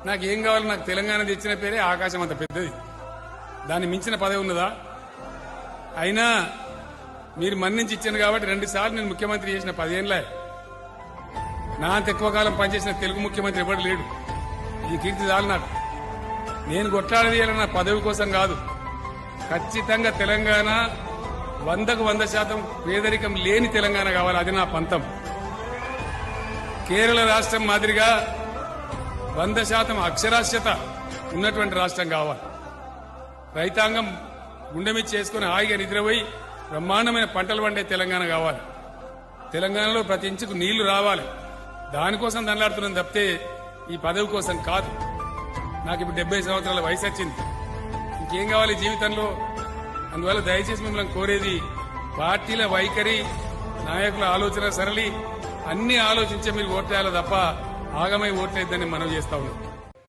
నాకు ఏం కావాలి? నాకు తెలంగాణ తెచ్చిన పేరే ఆకాశం అంత పెద్దది. దాన్ని మించిన పదవి ఉన్నదా? అయినా మీరు మన్నించి ఇచ్చాను కాబట్టి 2 సార్లు నేను ముఖ్యమంత్రి చేసిన 10 ఏళ్ళే. నా అంత ఎక్కువ కాలం పనిచేసిన తెలుగు ముఖ్యమంత్రి ఎవరు లేడు. ఈ కీర్తి చాలు నాకు. నేను కొట్లాడేయాలన్న నా పదవి కోసం కాదు. ఖచ్చితంగా తెలంగాణ 100కు 100% పేదరికం లేని తెలంగాణ కావాలి. అది నా పంతం. కేరళ రాష్ట్రం మాదిరిగా 100% అక్షరాస్యత ఉన్నటువంటి రాష్ట్రం కావాలి. రైతాంగం గుండె మీద చేసుకుని హాయిగా నిద్రపోయి బ్రహ్మాండమైన పంటలు పండే తెలంగాణ కావాలి. తెలంగాణలో ప్రతి ఇంచుకు నీళ్లు రావాలి. దానికోసం దండలాడుతున్నాను తప్పితే ఈ పదవి కోసం కాదు. నాకు ఇప్పుడు 70 సంవత్సరాల వయసు వచ్చింది. ఇంకేం కావాలి జీవితంలో? అందువల్ల దయచేసి మిమ్మల్ని కోరేది, పార్టీల వైఖరి, నాయకుల ఆలోచన సరళి అన్ని ఆలోచించే మీరు ఓట్లేయాలి తప్ప ఆగమై ఓట్లేద్దని మనం చేస్తా ఉన్నాం.